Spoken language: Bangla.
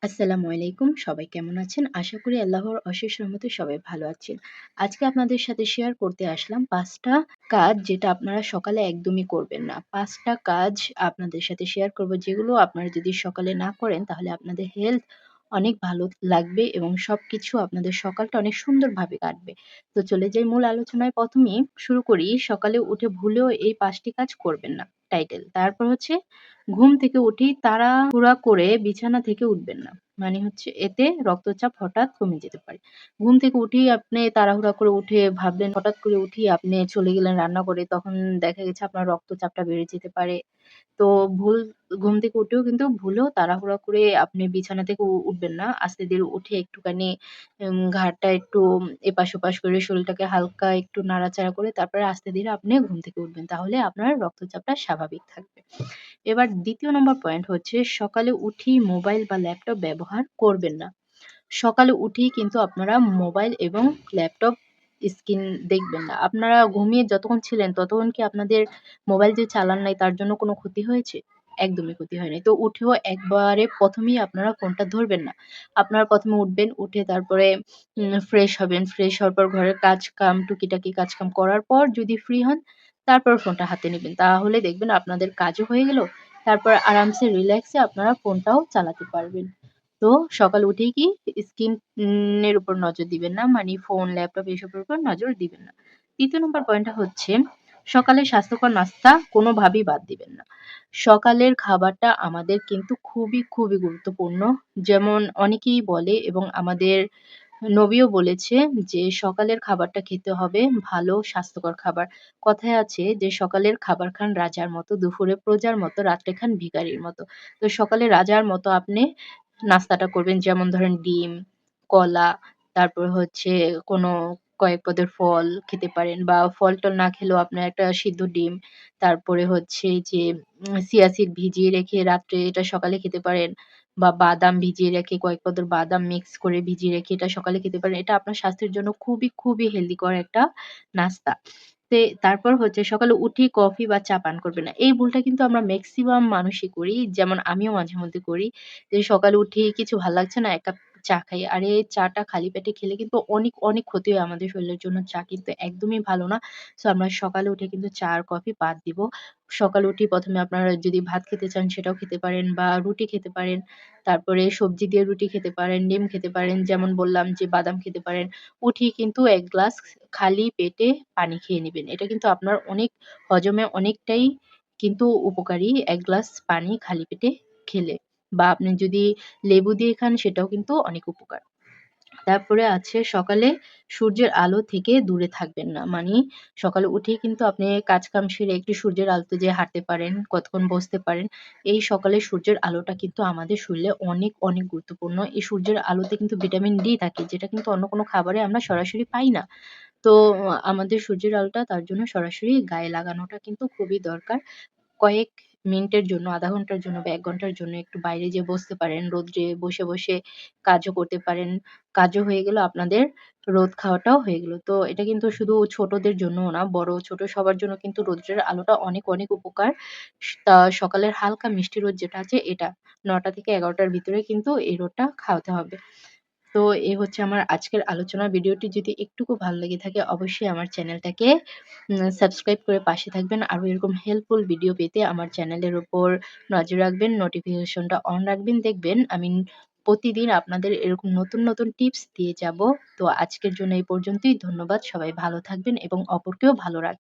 আসসালামু আলাইকুম। সবাই কেমন আছেন? আশা করি আল্লাহর অশেষ রহমতে সবাই ভালো আছেন। আজকে আপনাদের সাথে শেয়ার করতে আসলাম ৫ টা কাজ যেটা আপনারা সকালে একদমই করবেন না। ৫ টা কাজ আপনাদের সাথে শেয়ার করব যেগুলো আপনারা যদি সকালে না করেন তাহলে আপনাদের হেলথ অনেক ভালো লাগবে এবং সবকিছু আপনাদের সকালটা অনেক সুন্দরভাবে কাটবে। তো চলে যাই মূল আলোচনায়। ১ম এই শুরু করি সকালে উঠে ভুলেও এই ৫ টি কাজ করবেন না। টাইটেল। তারপর হচ্ছে ঘুম থেকে উঠেই তাড়াহুড়া করে বিছানা থেকে উঠবেন না। মানে হচ্ছে এতে রক্তচাপ হঠাৎ কমে যেতে পারে। ঘুম থেকে উঠেই আপনি তাড়াহুড়া করে উঠে ভাবলেন হঠাৎ করে উঠেই আপনি চলে গেলেন রান্নাঘরে, তখন দেখা গেছে আপনার রক্তচাপটা বেড়ে যেতে পারে। তো ভুল ঘুম থেকে উঠেও কিন্তু ভুলেও তাড়াহুড়া করে আপনি বিছানা থেকে উঠবেন না। আস্তে ধীরে উঠে একটুখানি ঘাড়টা একটু এপাশ-ওপাশ করে শরীলটাকে হালকা একটু নাড়াচাড়া করে তারপরে আস্তে ধীরে আপনি ঘুম থেকে উঠবেন। তাহলে আপনার রক্তচাপটা স্বাভাবিক থাকবে। এবার ২য় নম্বর পয়েন্ট হচ্ছে সকালে উঠেই মোবাইল বা ল্যাপটপ ব্যবহার করবেন না। সকালে উঠেই কিন্তু আপনারা মোবাইল এবং ল্যাপটপ স্ক্রিন দেখবেন না। আপনারা ঘুমিয়ে যতক্ষণ ছিলেন ততক্ষণ কি আপনাদের মোবাইল যে চালান নাই তার জন্য কোনো ক্ষতি হয়েছে? একদমই ক্ষতি হয় নাই। তো উঠেও একবারে ১ম এই আপনারা ফোনটা ধরবেন না। আপনারা ১ম এ উঠবেন, উঠে তারপরে ফ্রেশ হবেন। ফ্রেশ হওয়ার পর ঘরের কাজ-কাম টুকিটাকি কাজ-কাম করার পর যদি ফ্রি হন, তারপর ফোনটা হাতে নিবেন। তাহলে দেখবেন আপনাদের কাজও হয়ে গেল। তারপর আরামসে রিল্যাক্সে আপনারা ফোনটাও চালাতে পারবেন। তো সকালে উঠেই কি স্ক্রিনের উপর নজর দিবেন না। মানে ফোন, ল্যাপটপ এসবের উপর নজর দিবেন না। ৩য় নম্বর পয়েন্টটা হচ্ছে সকালে স্বাস্থ্যকর নাস্তা কোনোভাবেই বাদ দিবেন না। সকালের খাবারটা আমাদের কিন্তু খুবই গুরুত্বপূর্ণ। যেমন অনেকেই বলে এবং আমাদের নবীও বলেছে যে সকালের খাবারটা খেতে হবে ভালো স্বাস্থ্যকর খাবার। কথায় আছে যে সকালের খাবার খান রাজার মতো, দুপুরে প্রজার মতো, রাত্রে খান ভিখারির মতো। তো সকালে রাজার মতো আপনি নাস্তাটা করবেন, যেমন ধরেন ডিম, কলা, তারপর হচ্ছে কোনো কয়েক পদের ফল খেতে পারেন বা ফল-টল না খেলেও আপনার একটা সিদ্ধ ডিম, তারপরে হচ্ছে যে চিয়া সিড ভিজিয়ে রেখে রাত্রে এটা সকালে খেতে পারেন বা বাদাম ভিজিয়ে রেখে কয়েক পদের বাদাম মিক্স করে ভিজিয়ে রেখে এটা সকালে খেতে পারেন। এটা আপনার স্বাস্থ্যের জন্য খুবই হেলথিকর একটা নাস্তা। তারপর হচ্ছে সকালে উঠেই কফি বা চা পান করবেন না। এই ভুলটা কিন্তু আমরা মেক্সিমাম মানুষই করি। যেমন আমিও মাঝেমধ্যে করি। যে সকালে উঠেই কিছু ভাল লাগছে না, ১ কাপ চা খাই। আরে চাটা খালি পেটে খেলে কিন্তু অনেক ক্ষতি হয় আমাদের শরীরের জন্য। চা কিন্তু একদমই ভালো না। সো আমরা সকালে উঠে কিন্তু চা আর কফি বাদ দিব। সকালে উঠেই ১ম এ আপনারা যদি ভাত খেতে চান সেটাও খেতে পারেন বা রুটি খেতে পারেন। তারপরে সবজি দিয়ে রুটি খেতে পারেন, ডিম খেতে পারেন। যেমন বললাম যে বাদাম খেতে পারেন। উঠেই কিন্তু ১ গ্লাস খালি পেটে পানি খেয়ে নিবেন। এটা কিন্তু আপনার হজমে অনেকটাই কিন্তু উপকারী ১ গ্লাস পানি খালি পেটে খেলে। বা আপনি যদি লেবু দিয়ে খান সেটাও কিন্তু অনেক উপকার। তারপরে আছে সকালে সূর্যের আলো থেকে দূরে থাকবেন না। মানি সকালে উঠেই কিন্তু আপনি কাজ-কাম সেরে একটু সূর্যের আলোতে যেয়ে হাঁটতে পারেন, কতক্ষণ বসতে পারেন। এই সকালে সূর্যের আলোটা কিন্তু আমাদের শরীরে অনেক গুরুত্বপূর্ণ। এই সূর্যের আলোতে কিন্তু ভিটামিন ডি থাকে যেটা কিন্তু অন্য কোনো খাবারে আমরা সরাসরি পাই না। তো আমাদের সূর্যের আলোটা তার জন্য সরাসরি গায়ে লাগানোটা কিন্তু খুবই দরকার। কয়েক মিনিটের জন্য, ০.৫ ঘন্টার জন্য বা ১ ঘন্টার জন্য একটু বাইরে যেয়ে বসতে পারেন। রৌদ্রে বসে কাজও করতে পারেন। কাজও হয়ে গেল, আপনাদের রোদ খাওয়াটাও হয়ে গেল। তো এটা কিন্তু শুধু ছোটদের জন্যও না, বড় ছোট সবার জন্য কিন্তু রৌদ্রের আলোটা অনেক উপকার। সকালের হালকা মিষ্টি রোদ যেটা আছে এটা ৯টা থেকে ১১টার ভিতরে কিন্তু এই রোদটা খাওয়াতে হবে। তো এই হচ্ছে আমার আজকের আলোচনা। ভিডিওটি যদি একটুকু ভালো লেগে থাকে অবশ্যই আমার চ্যানেলটাকে সাবস্ক্রাইব করে পাশে থাকবেন। আরো এরকম হেল্পফুল ভিডিও পেতে আমার চ্যানেলের উপর নজর রাখবেন, নোটিফিকেশনটা অন রাখবেন। দেখবেন আমি প্রতিদিন আপনাদের এরকম নতুন টিপস দিয়ে যাব। তো আজকের জন্য এই পর্যন্তই। ধন্যবাদ। সবাই ভালো থাকবেন এবং অপরকেও ভালো রাখবেন।